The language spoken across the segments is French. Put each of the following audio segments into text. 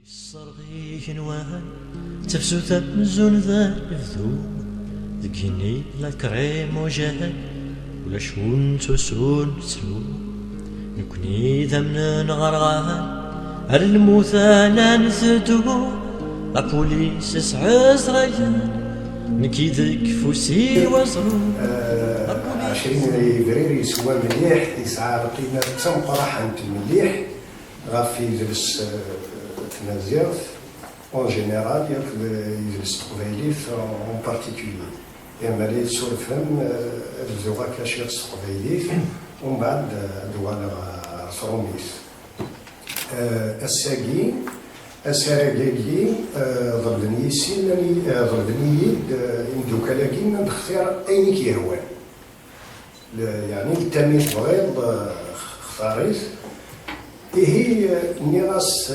الصرغي نوان تفسوت مزون ذا الذوم ذكيني لا كريم وجهل ولا شون تسون تسلوم نكوني ذمن غرغان على الموثى نثدو لا بوليس سعز ريان نكي ذك فوسي وصلو 20 فبراير يسوى مليح يسعى لقينا تنقرح انت مليح غافي يجلس تنازيرت اون جينيرال يجلس تقبايليت اون بارتيكولي اما لي سولفهم الزوغا كاشير تقبايليت ومن بعد دوانا صروميس الساقي السراقي ضربني سيناني ضربني يد دوكالاكي نختار اين كيهوان يعني التمييز بغيض اختاريت هي نيراس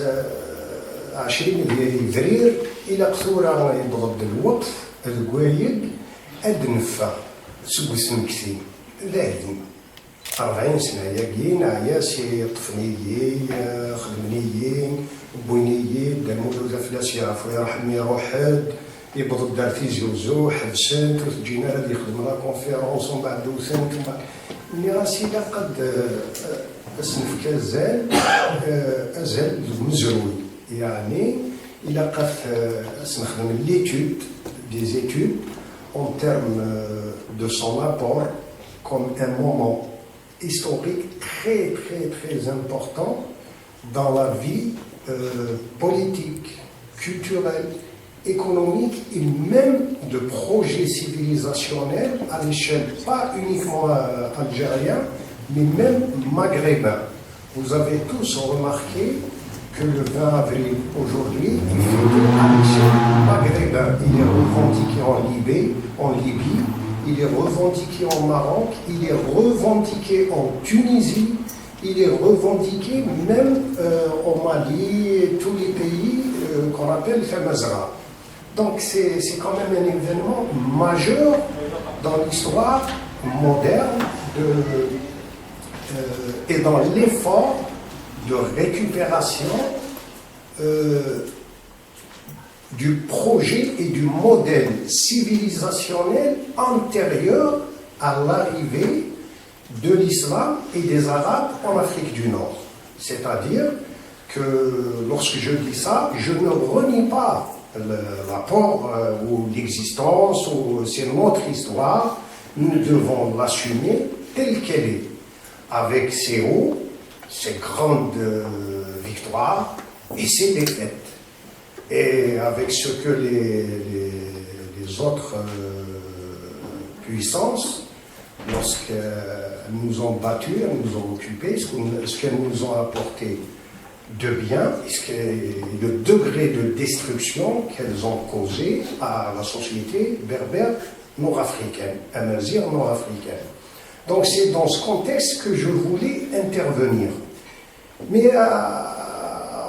20 ديال فبراير الى قصوره يضرب الوقت الكوايد ادنفا سوق سمكتي لاهين 40 سنه ياكين عياسي طفنيين خدمنيين بوينيين دمولو فلاس يعرفوا يرحم يروحد يبغض دار فيزيوزو حبسات وتجينا هذا يخدم لا كونفيرونس ومن بعد دوسنت ملي راسي لا قد اسنف ازال مزروي يعني الى قد نخدم ليتود دي زيتود en termes de son apport comme un moment historique très très très important dans la vie politique, culturelle, économique et même de projets civilisationnels à l'échelle pas uniquement algérienne, mais même maghrébin. Vous avez tous remarqué que le 20 avril aujourd'hui, à l'échelle maghrébin, il est revendiqué en Libye, il est revendiqué en Maroc, il est revendiqué en Tunisie, il est revendiqué même au Mali et tous les pays qu'on appelle Femazra. Donc c'est quand même un événement majeur dans l'histoire moderne et dans l'effort de récupération du projet et du modèle civilisationnel antérieur à l'arrivée de l'islam et des Arabes en Afrique du Nord. C'est-à-dire que lorsque je dis ça, je ne renie pas l'apport ou l'existence, ou c'est notre histoire, nous devons l'assumer telle qu'elle est, avec ses hauts, ses grandes victoires et ses défaites. Et avec ce que les autres puissances, lorsqu'elles nous ont battus, elles nous ont occupés, ce qu'elles nous ont apporté de bien, le degré de destruction qu'elles ont causé à la société berbère nord-africaine, amazigh nord-africaine. Donc c'est dans ce contexte que je voulais intervenir. Mais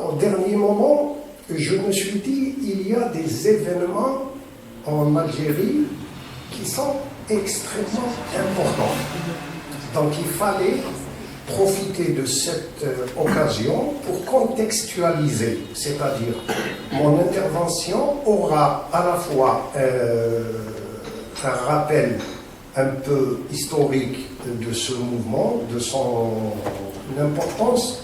au dernier moment, je me suis dit, il y a des événements en Algérie qui sont extrêmement importants. Donc il fallait profiter de cette occasion pour contextualiser, c'est-à-dire mon intervention aura à la fois un rappel un peu historique de ce mouvement, de son importance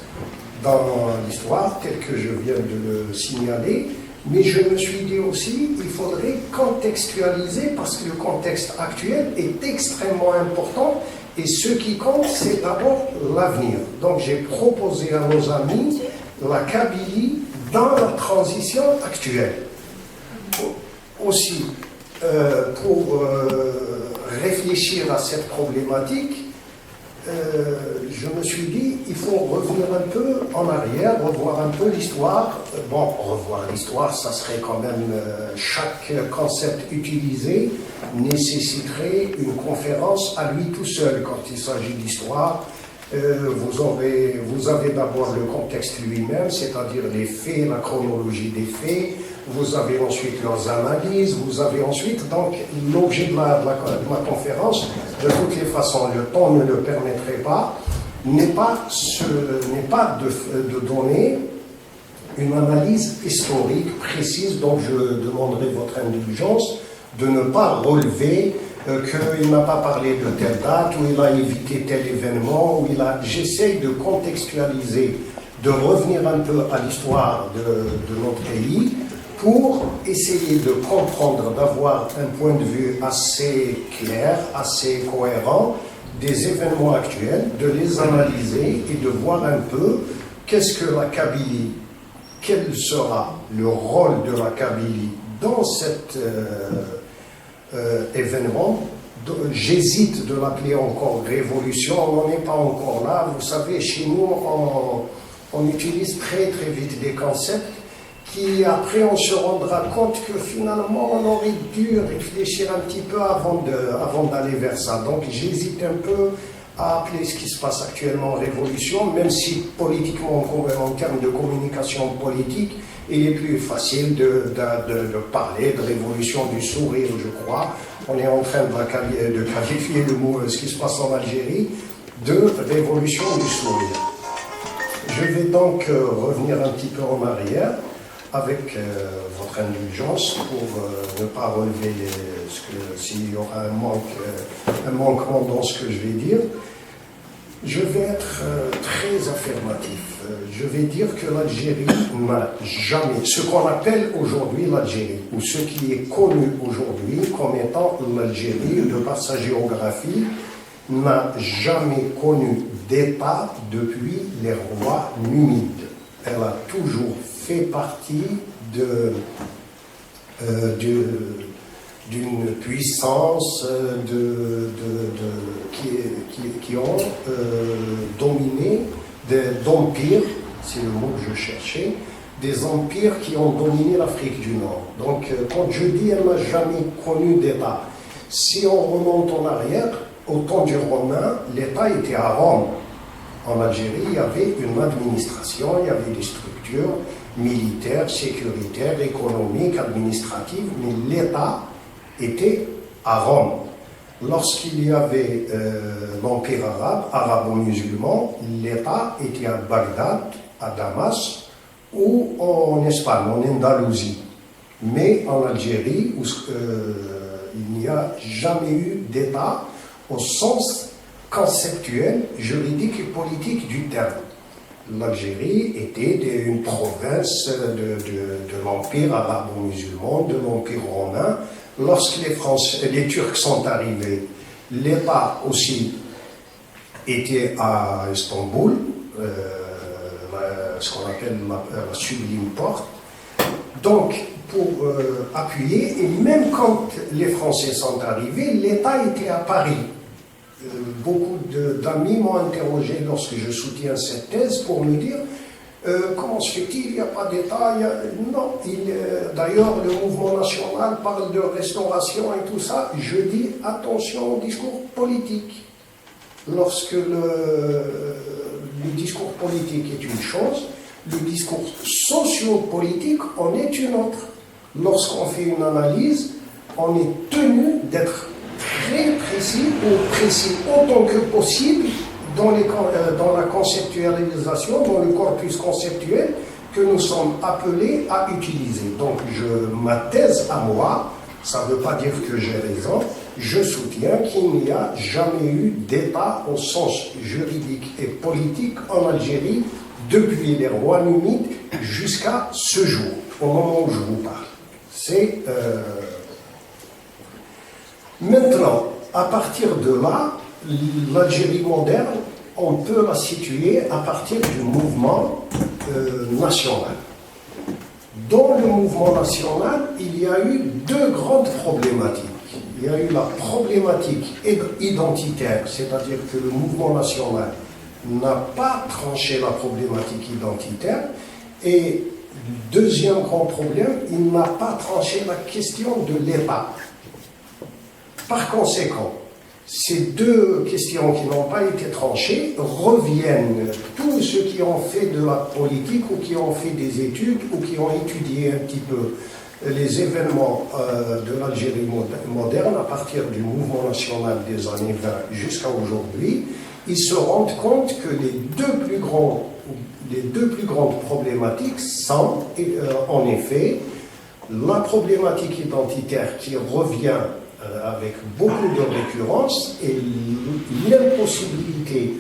dans l'histoire, tel que je viens de le signaler, mais je me suis dit aussi qu'il faudrait contextualiser parce que le contexte actuel est extrêmement important et ce qui compte, c'est d'abord l'avenir. Donc j'ai proposé à nos amis la Kabylie dans la transition actuelle. Aussi, pour réfléchir à cette problématique, je me suis dit, il faut revenir un peu en arrière, revoir un peu l'histoire. Bon, revoir l'histoire, ça serait quand même, chaque concept utilisé nécessiterait une conférence à lui tout seul quand il s'agit d'histoire. Vous avez d'abord le contexte lui-même, c'est-à-dire les faits, la chronologie des faits. Vous avez ensuite leurs analyses, vous avez ensuite donc l'objet de ma conférence. De toutes les façons, le temps ne le permettrait pas, n'est pas de donner une analyse historique précise, donc je demanderai votre indulgence de ne pas relever qu'il n'a pas parlé de telle date, ou il a évité tel événement, ou j'essaye de contextualiser, de revenir un peu à l'histoire de notre pays pour essayer de comprendre, d'avoir un point de vue assez clair, assez cohérent des événements actuels, de les analyser et de voir un peu qu'est-ce que la Kabylie, quel sera le rôle de la Kabylie dans cet événement. J'hésite de l'appeler encore révolution, on n'en est pas encore là. Vous savez, chez nous, on utilise très très vite des concepts qui après on se rendra compte que finalement on aurait dû réfléchir un petit peu avant d'aller vers ça. Donc j'hésite un peu à appeler ce qui se passe actuellement révolution, même si politiquement, en termes de communication politique, il est plus facile de parler de révolution du sourire, je crois. On est en train de qualifier le mot, ce qui se passe en Algérie, de révolution du sourire. Je vais donc revenir un petit peu en arrière avec votre indulgence pour ne pas relever s'il y aura un manquement dans ce que je vais dire. Je vais être très affirmatif. Je vais dire que l'Algérie n'a jamais, ce qu'on appelle aujourd'hui l'Algérie, ou ce qui est connu aujourd'hui comme étant l'Algérie, de par sa géographie, n'a jamais connu d'État depuis les rois numides. Elle a toujours fait partie d'une puissance qui ont dominé d'empires, c'est le mot que je cherchais, des empires qui ont dominé l'Afrique du Nord. Donc quand je dis elle n'a jamais connu d'État, si on remonte en arrière, au temps du Romain, l'État était à Rome. En Algérie, il y avait une administration, il y avait des structures militaires, sécuritaires, économiques, administratives, mais l'État était à Rome. Lorsqu'il y avait l'Empire arabe, arabo-musulman, l'État était à Bagdad, à Damas, ou en Espagne, en Andalousie. Mais en Algérie, il n'y a jamais eu d'État au sens conceptuel, juridique et politique du terme. L'Algérie était une province de l'Empire arabo-musulman, de l'Empire romain. Lorsque les Turcs sont arrivés, l'État aussi était à Istanbul, ce qu'on appelle la sublime porte. Donc, pour appuyer, et même quand les Français sont arrivés, l'État était à Paris. Beaucoup d'amis m'ont interrogé lorsque je soutiens cette thèse pour me dire comment se fait-il, il n'y a pas d'État, non, d'ailleurs le mouvement national parle de restauration et tout ça. Je dis attention au discours politique. Lorsque le discours politique est une chose, le discours socio-politique en est une autre. Lorsqu'on fait une analyse, on est tenu d'être très précis, ou précis autant que possible dans la conceptualisation, dans le corpus conceptuel que nous sommes appelés à utiliser. Donc ma thèse à moi, ça ne veut pas dire que j'ai raison, je soutiens qu'il n'y a jamais eu d'État au sens juridique et politique en Algérie depuis les rois numides jusqu'à ce jour, au moment où je vous parle. C'est maintenant, à partir de là, l'Algérie moderne, on peut la situer à partir du mouvement national. Dans le mouvement national, il y a eu deux grandes problématiques. Il y a eu la problématique identitaire, c'est-à-dire que le mouvement national n'a pas tranché la problématique identitaire, et deuxième grand problème, il n'a pas tranché la question de l'État. Par conséquent, ces deux questions qui n'ont pas été tranchées reviennent. Tous ceux qui ont fait de la politique ou qui ont fait des études ou qui ont étudié un petit peu les événements de l'Algérie moderne à partir du mouvement national des années 20 jusqu'à aujourd'hui, ils se rendent compte que les deux plus grands les deux plus grandes problématiques sont, en effet, la problématique identitaire qui revient avec beaucoup de récurrence et l'impossibilité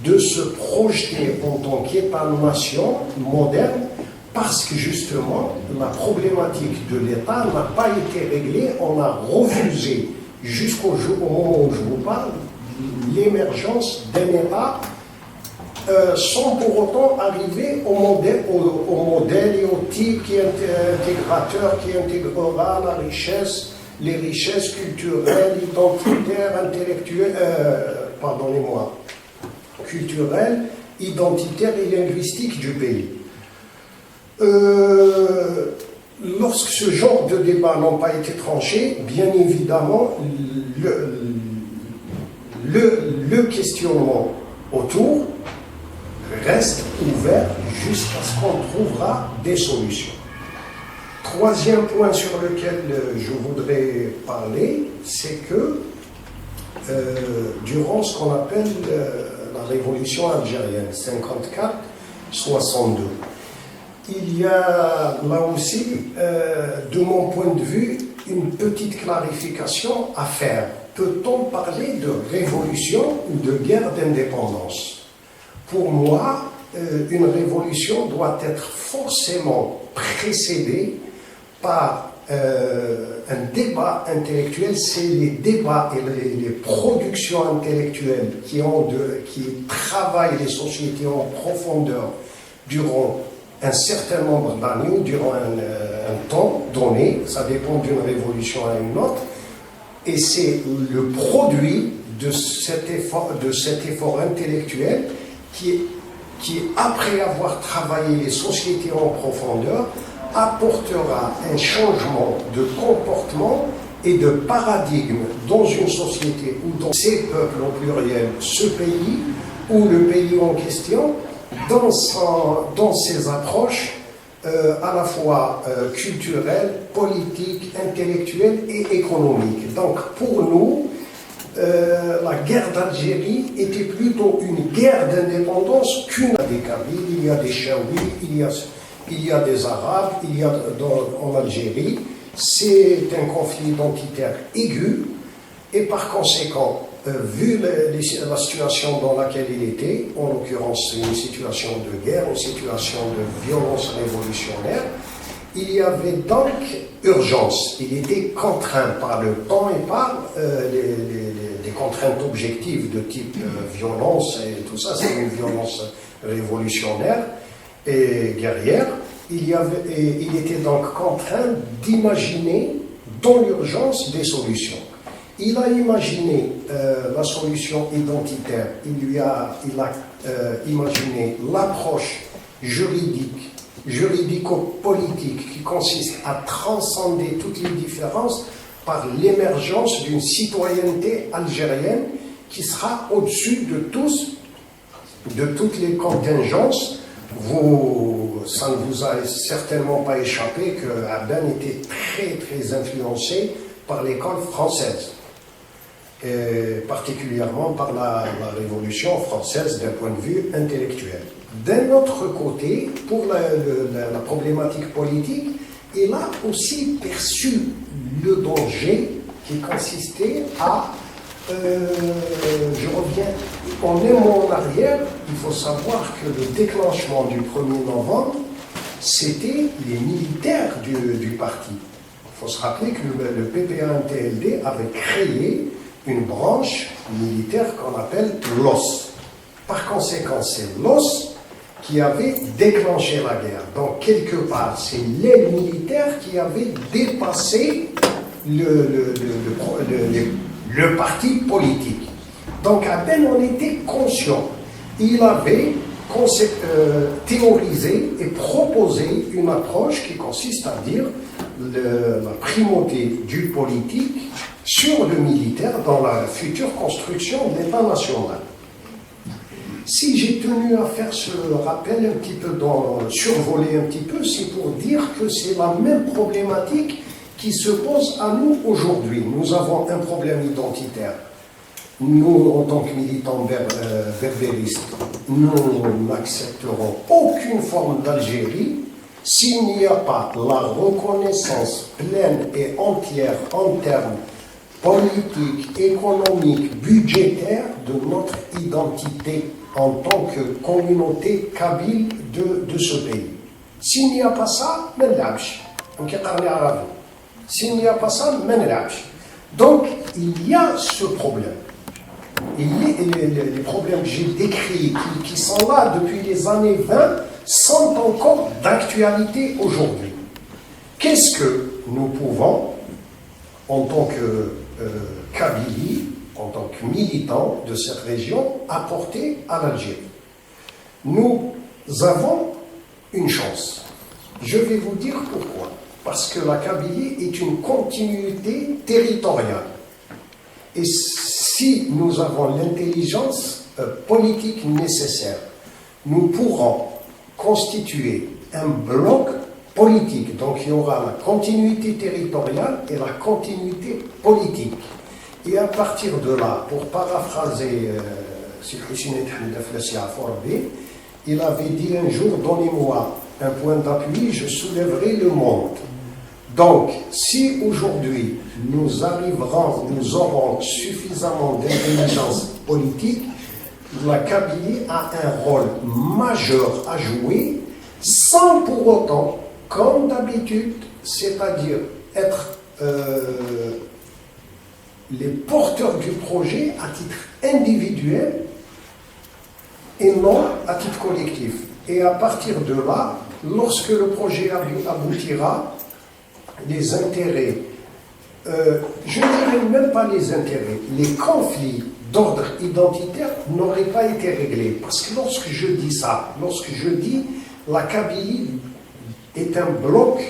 de se projeter en tant qu'État-nation moderne parce que justement la problématique de l'État n'a pas été réglée. On a refusé jusqu'au moment où je vous parle l'émergence d'un État sans pour autant arriver au modèle et au type qui est intégrateur, qui intégrera les richesses culturelles, identitaires, intellectuelles, culturelles, identitaires et linguistiques du pays. Lorsque ce genre de débats n'ont pas été tranchés, bien évidemment, le questionnement autour reste ouvert jusqu'à ce qu'on trouvera des solutions. Troisième point sur lequel je voudrais parler, c'est que durant ce qu'on appelle la révolution algérienne, 54-62, il y a là aussi, de mon point de vue, une petite clarification à faire. Peut-on parler de révolution ou de guerre d'indépendance? Pour moi, une révolution doit être forcément précédée par un débat intellectuel. C'est les débats et les productions intellectuelles qui travaillent les sociétés en profondeur durant un certain nombre d'années ou durant un temps donné. Ça dépend d'une révolution à une autre. Et c'est le produit de cet effort intellectuel qui, après avoir travaillé les sociétés en profondeur, apportera un changement de comportement et de paradigme dans une société ou dans ces peuples au pluriel, ce pays ou le pays en question, dans ses approches à la fois culturelles, politiques, intellectuelles et économiques. Donc pour nous, la guerre d'Algérie était plutôt une guerre d'indépendance qu'une des Kabyles. Il y a des Chaouis, il y a des Arabes, il y a en Algérie. C'est un conflit identitaire aigu et par conséquent, vu la situation dans laquelle il était, en l'occurrence une situation de guerre, une situation de violence révolutionnaire, il y avait donc urgence. Il était contraint par le temps et par des contraintes objectives de type violence et tout ça. C'est une violence révolutionnaire et guerrière. Il était donc contraint d'imaginer dans l'urgence des solutions. Il a imaginé la solution identitaire, il a imaginé l'approche juridico-politique qui consiste à transcender toutes les différences par l'émergence d'une citoyenneté algérienne qui sera au-dessus de toutes les contingences. Ça ne vous a certainement pas échappé que Aben était très très influencé par l'école française, et particulièrement par la Révolution française d'un point de vue intellectuel. D'un autre côté, pour la problématique politique, il a aussi perçu le danger qui consistait à, je reviens en un mot en arrière, il faut savoir que le déclenchement du 1er novembre, c'était les militaires du parti. Il faut se rappeler que le PPA-NTLD avait créé une branche militaire qu'on appelle l'OS. Par conséquent, c'est l'OS qui avait déclenché la guerre. Donc, quelque part, c'est les militaires qui avaient dépassé le parti politique. Donc, à peine on était conscient. Il avait théorisé et proposé une approche qui consiste à dire la primauté du politique sur le militaire dans la future construction de l'État national. Si j'ai tenu à faire ce rappel un petit peu, survoler un petit peu, c'est pour dire que c'est la même problématique qui se pose à nous aujourd'hui. Nous avons un problème identitaire. nous, en tant que militants berbéristes, nous n'accepterons aucune forme d'Algérie s'il n'y a pas la reconnaissance pleine et entière en termes politiques, économiques, budgétaires de notre identité en tant que communauté kabyle de ce pays. S'il n'y a pas ça, s'il n'y a pas ça, donc il y a ce problème. Les problèmes que j'ai décrits, qui sont là depuis les années 20, sont encore d'actualité aujourd'hui. Qu'est-ce que nous pouvons, en tant que Kabylie, en tant que militants de cette région, apporter à l'Algérie? Nous avons une chance. Je vais vous dire pourquoi. Parce que la Kabylie est une continuité territoriale. Et si nous avons l'intelligence politique nécessaire, nous pourrons constituer un bloc politique. Donc il y aura la continuité territoriale et la continuité politique. Et à partir de là, pour paraphraser il avait dit un jour, donnez-moi un point d'appui, je soulèverai le monde. Donc, si aujourd'hui nous aurons suffisamment d'intelligence politique, la Kabylie a un rôle majeur à jouer, sans pour autant, comme d'habitude, c'est-à-dire être les porteurs du projet à titre individuel et non à titre collectif. Et à partir de là, lorsque le projet aboutira, les intérêts, je ne dirais même pas les intérêts, les conflits d'ordre identitaire n'auraient pas été réglés. Parce que lorsque je dis ça, lorsque je dis la Kabylie est un bloc,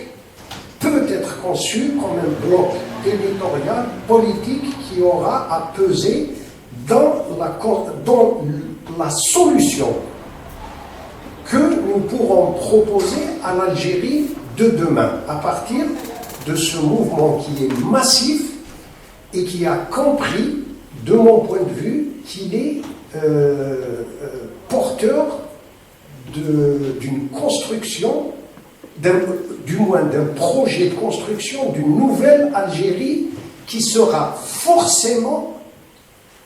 peut être conçu comme un bloc territorial, politique, qui aura à peser dans la solution que nous pourrons proposer à l'Algérie de demain, à partir de ce mouvement qui est massif et qui a compris, de mon point de vue, qu'il est porteur d'une construction, du moins d'un projet de construction d'une nouvelle Algérie qui sera forcément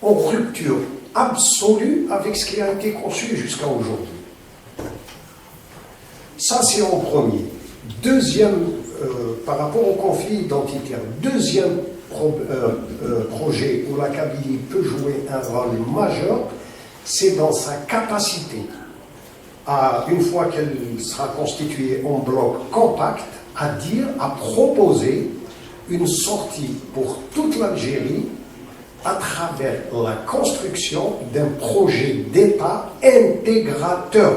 en rupture absolue avec ce qui a été conçu jusqu'à aujourd'hui. Ça, c'est en premier. Deuxième, par rapport au conflit identitaire, deuxième projet où la Kabylie peut jouer un rôle majeur, c'est dans sa capacité, une fois qu'elle sera constituée en bloc compact, à proposer une sortie pour toute l'Algérie à travers la construction d'un projet d'État intégrateur.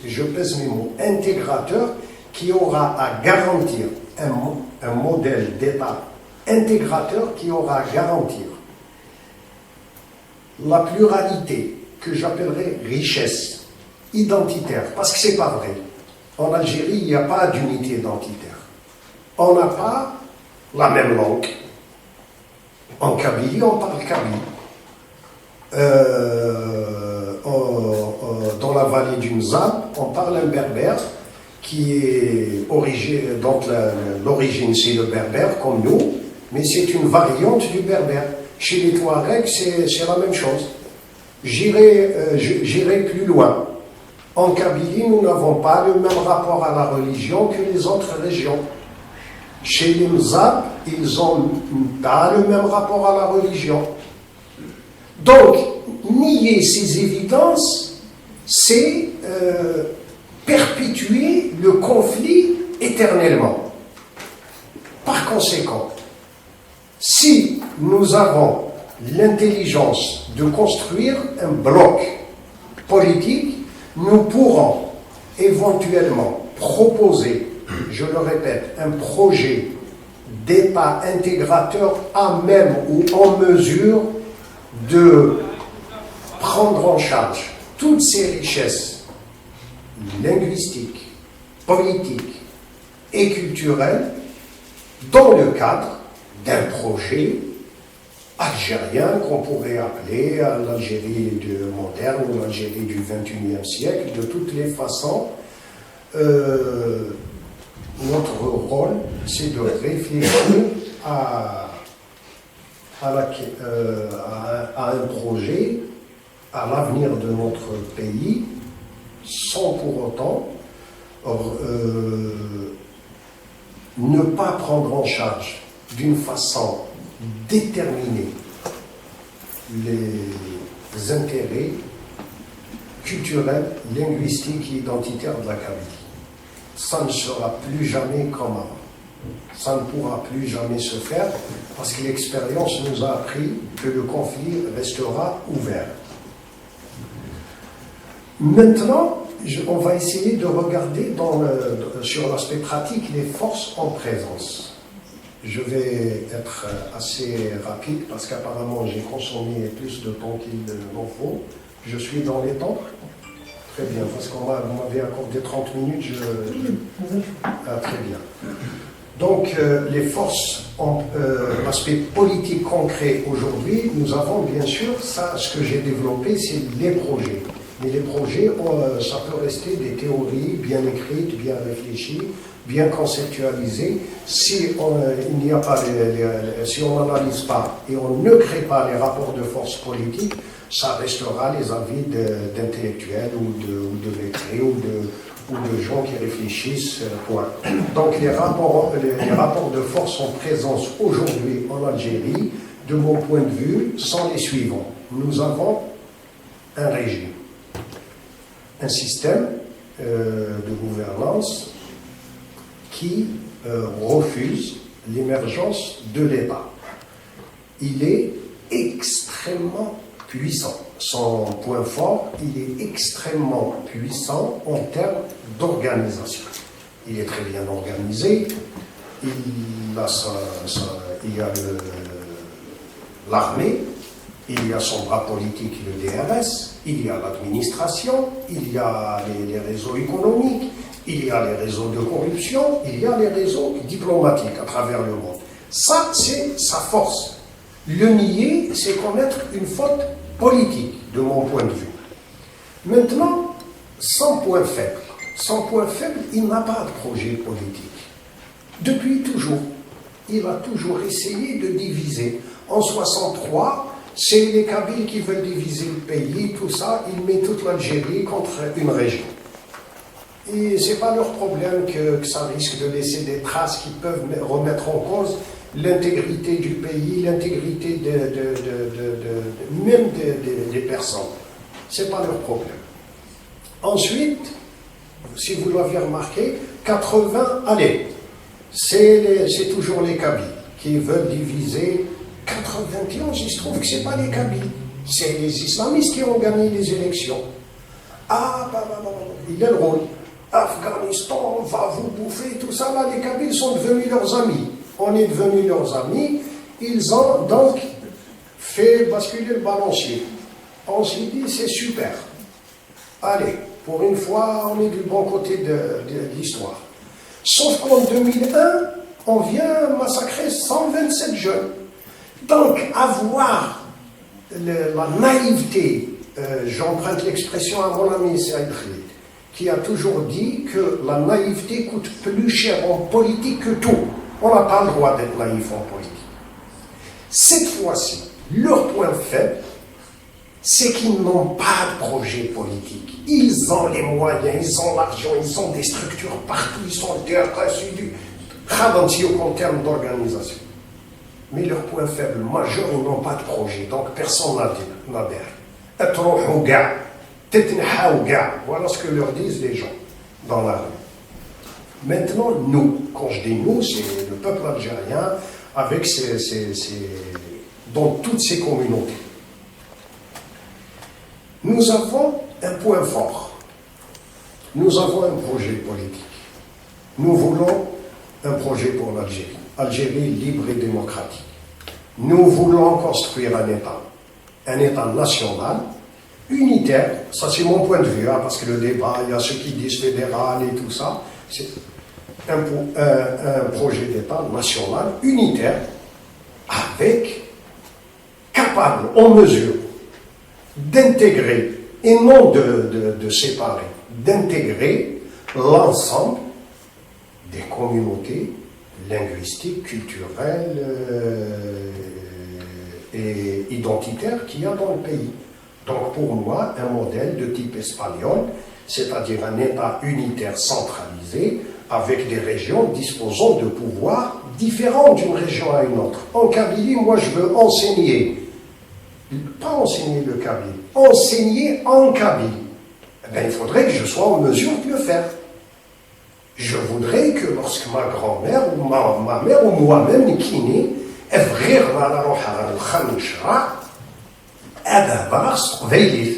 Je pèse mes mots, intégrateur, qui aura à garantir un modèle d'État intégrateur qui aura à garantir la pluralité que j'appellerais richesse identitaire, parce que c'est pas vrai. En Algérie, il n'y a pas d'unité identitaire. On n'a pas la même langue. En Kabylie, on parle kabyle. Dans la vallée du Mzab, on parle un berbère qui est donc l'origine c'est le berbère comme nous, mais c'est une variante du berbère. Chez les Touaregs, c'est la même chose. J'irai plus loin. En Kabylie, nous n'avons pas le même rapport à la religion que les autres régions. Chez les Mzab, ils n'ont pas le même rapport à la religion. Donc, nier ces évidences, c'est perpétuer le conflit éternellement. Par conséquent, si nous avons l'intelligence de construire un bloc politique, nous pourrons éventuellement proposer, je le répète, un projet d'État intégrateur à même ou en mesure de prendre en charge toutes ces richesses linguistiques, politiques et culturelles dans le cadre d'un projet algérien qu'on pourrait appeler l'Algérie moderne ou l'Algérie du XXIe siècle. De toutes les façons, notre rôle, c'est de réfléchir à un projet, à l'avenir de notre pays, sans pour autant ne pas prendre en charge d'une façon déterminée les intérêts culturels, linguistiques et identitaires de la Kabylie. Ça ne sera plus jamais comme avant. Ça ne pourra plus jamais se faire parce que l'expérience nous a appris que le conflit restera ouvert. Maintenant, on va essayer de regarder sur l'aspect pratique les forces en présence. Je vais être assez rapide parce qu'apparemment j'ai consommé plus de temps qu'il n'en faut. Je suis dans les temps. Très bien, parce qu'on m'avait accordé 30 minutes. Très bien. Donc, les forces, l'aspect politique concret aujourd'hui, nous avons bien sûr, ça, ce que j'ai développé, c'est les projets. Mais les projets, ça peut rester des théories bien écrites, bien réfléchies, bien conceptualisées. Si on n'analyse pas et on ne crée pas les rapports de force politique, ça restera les avis d'intellectuels ou de lettrés ou de gens qui réfléchissent. Point. Donc les rapports de force en présence aujourd'hui en Algérie, de mon point de vue, sont les suivants. Nous avons un régime, un système de gouvernance qui refuse l'émergence de l'État. Il est extrêmement puissant. Son point fort, il est extrêmement puissant en termes d'organisation. Il est très bien organisé, il y a l'armée, il y a son bras politique, le DRS, il y a l'administration, il y a les réseaux économiques, il y a les réseaux de corruption, il y a les réseaux diplomatiques à travers le monde. Ça, c'est sa force. Le nier, c'est commettre une faute politique, de mon point de vue. Maintenant, son point faible, il n'a pas de projet politique. Depuis toujours, il a toujours essayé de diviser. En 63, c'est les Kabyles qui veulent diviser le pays, tout ça, il met toute l'Algérie contre une région. Et ce n'est pas leur problème que ça risque de laisser des traces qui peuvent remettre en cause l'intégrité du pays, l'intégrité même des personnes. Ce n'est pas leur problème. Ensuite, si vous l'avez remarqué, 80, allez, c'est toujours les Kabyles qui veulent diviser. 91, il se trouve que ce n'est pas les Kabyles, c'est les islamistes qui ont gagné les élections. Il est le rôle. Afghanistan, on va vous bouffer, tout ça, là, les Kabyles sont devenus leurs amis. On est devenus leurs amis, ils ont donc fait basculer le balancier. On s'est dit, c'est super. Allez, pour une fois, on est du bon côté de l'histoire. Sauf qu'en 2001, on vient massacrer 127 jeunes. Donc, avoir la naïveté, j'emprunte l'expression à mon ami Saïd Khalid, qui a toujours dit que la naïveté coûte plus cher en politique que tout. On n'a pas le droit d'être naïf en politique. Cette fois-ci, leur point faible, c'est qu'ils n'ont pas de projet politique. Ils ont les moyens, ils ont l'argent, ils ont des structures partout, ils ont du ralenti en termes d'organisation. Mais leur point faible majeur, ils n'ont pas de projet, donc personne n'adhère. Voilà ce que leur disent les gens dans la rue. Maintenant, nous, quand je dis nous, c'est le peuple algérien avec dans toutes ses communautés. Nous avons un point fort. Nous avons un projet politique. Nous voulons un projet pour l'Algérie. Algérie libre et démocratique. Nous voulons construire un État national, unitaire. Ça, c'est mon point de vue, hein, parce que le débat, il y a ceux qui disent fédéral et tout ça. C'est un projet d'État national, unitaire, avec capable, en mesure, d'intégrer, et non de séparer, d'intégrer l'ensemble des communautés linguistiques, culturelles et identitaires qu'il y a dans le pays. Donc pour moi, un modèle de type espagnol, c'est-à-dire un État unitaire centralisé, avec des régions disposant de pouvoirs différents d'une région à une autre. En Kabylie, moi je veux enseigner, pas enseigner le Kabylie, enseigner en Kabylie. Eh bien, il faudrait que je sois en mesure de le faire. Je voudrais que lorsque ma grand-mère ou ma mère ou moi-même نكيني افغير على روحها الخنشرة أدابا قبيليت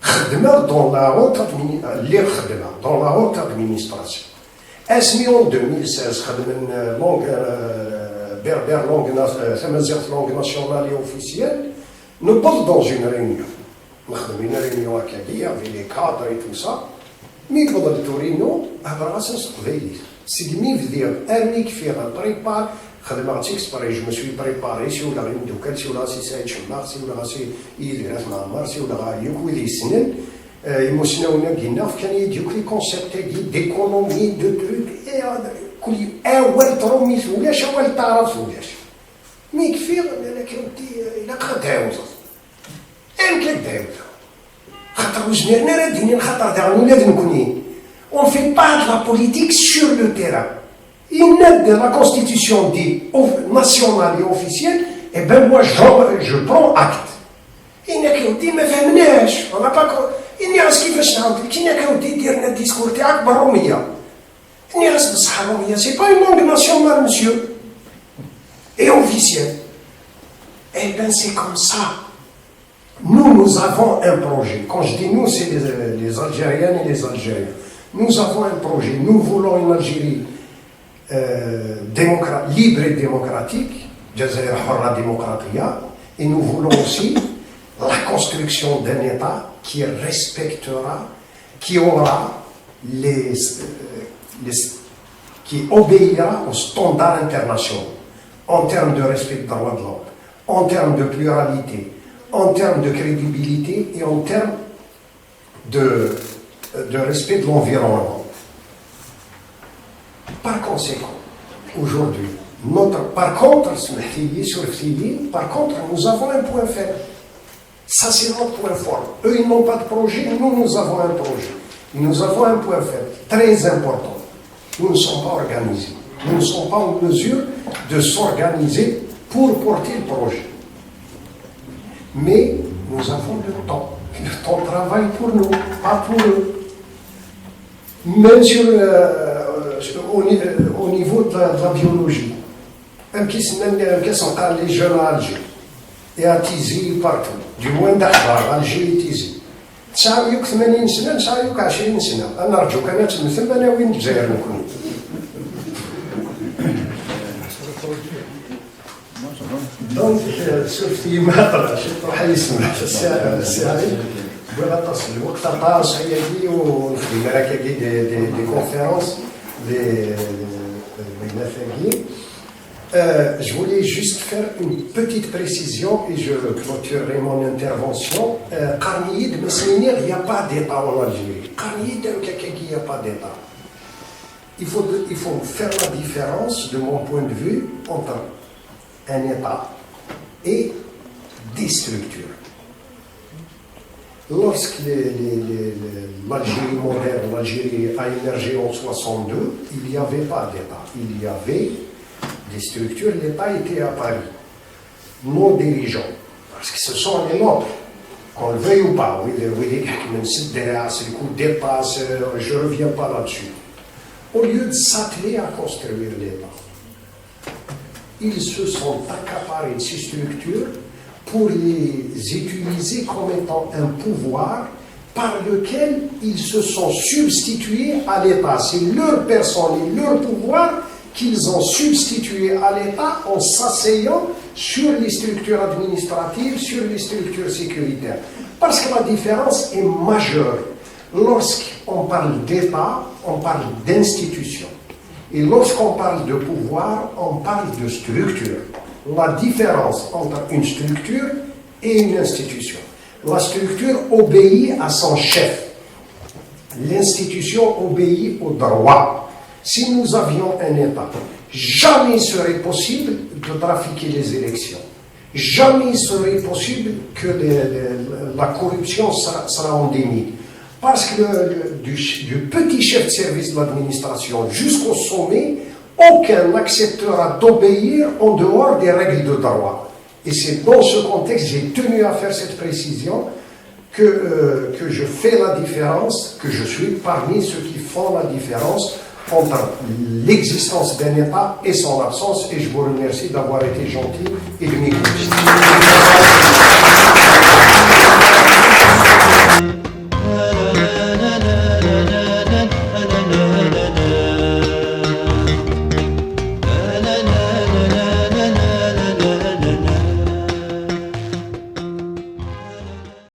خدمة دون لا روت اللي خدمة دون لا روت ادمينستراسيون اسمي en 2016 خدم لونغ berbère langue tamazight langue nationale et officielle نبض dans une réunion نخدم une réunion هكايا avec les cadres et tout ça مي قبل التورينو هضر اساس قبيلي سيدمي في دير ارميك فيها بريبار خدمة تيكسبري جو مسوي بريباري سي ولا غير دوكال سي ولا سي سعيد شماغ سي ولا سي إدريس معمر سي ولا غايوك ويلي سنن يموسناونا كينا كان يديوك لي كونسيبت ديكونومي دو تروك كل اول تروميس ولاش اول تعرف ولاش مي كفير انا كنتي الا قداوز امك داوز خاطر وجنيرنا راه دينين خاطر داغني ولاد نكوني on fait pas de la politique sur le terrain. Il naît de la constitution dite nationale et officielle, et ben moi je prends acte. Il n'y a qu'un dit, mais فهمناش, on n'a pas... Il n'y a ce qui fait ça, il n'y a qu'un dit dire notre discours تاعك بالرومية. Il n'y a ce بصح الرومية, c'est pas une langue nationale, monsieur. Et officielle. Eh ben c'est comme ça. Nous avons un projet. Quand je dis nous, c'est les Algériennes et les Algériens. Nous avons un projet. Nous voulons une Algérie libre et démocratique, Jazair Hurra Démocratia, et nous voulons aussi la construction d'un État qui respectera, qui aura qui obéira aux standards internationaux en termes de respect des droits de l'homme, en termes de pluralité, en termes de crédibilité et en termes de respect de l'environnement. Par conséquent, aujourd'hui, par contre, nous avons un point faible. Ça, c'est notre point fort. Eux, ils n'ont pas de projet, nous avons un projet. Et nous avons un point faible, très important. Nous ne sommes pas organisés. Nous ne sommes pas en mesure de s'organiser pour porter le projet. Mais nous avons le temps. Le temps travaille pour nous, pas pour eux. Même sur au niveau de la biologie. Qu'est-ce qu'on parle les jeunes à Alger et à Tizi partout. Du moins d'Akbar, Alger et Tizi. 89 سنة 29 سنة. أنا أرجوك أنا تمثل أنا وين الجزائر نكون. دونك شفتي ما طلعش روح يسمع الساعة بغا تصل الوقت طاس حياتي ونخدم راك دي كونفيرونس je voulais juste faire une petite précision et je clôturerai mon intervention. Qarniyid, Messinir, il n'y a pas d'État en Algérie. Qarniyid, il n'y a pas d'État. Il faut faire la différence, de mon point de vue, entre un État et des structures. Lorsque l'Algérie moderne, l'Algérie a émergé en 62, il n'y avait pas d'État. Il y avait des structures, l'État était à Paris. Nos dirigeants, parce que ce sont les nôtres, qu'on le veuille ou pas, oui, c'est le coup d'État, je ne reviens pas là-dessus. Au lieu de s'atteler à construire l'État, ils se sont accaparés de ces structures pour les utiliser comme étant un pouvoir par lequel ils se sont substitués à l'État. C'est leur personne et leur pouvoir qu'ils ont substitué à l'État en s'asseyant sur les structures administratives, sur les structures sécuritaires. Parce que la différence est majeure. Lorsqu'on parle d'État, on parle d'institution. Et lorsqu'on parle de pouvoir, on parle de structure. la différence entre une structure et une institution. La structure obéit à son chef. L'institution obéit au droit. Si nous avions un État, jamais il serait possible de trafiquer les élections. Jamais il serait possible que la corruption sera endémique. Parce que du petit chef de service de l'administration jusqu'au sommet, aucun n'acceptera d'obéir en dehors des règles de droit. Et c'est dans ce contexte que j'ai tenu à faire cette précision que je fais la différence, que je suis parmi ceux qui font la différence entre l'existence d'un État et son absence. Et je vous remercie d'avoir été gentil et de m'écouter.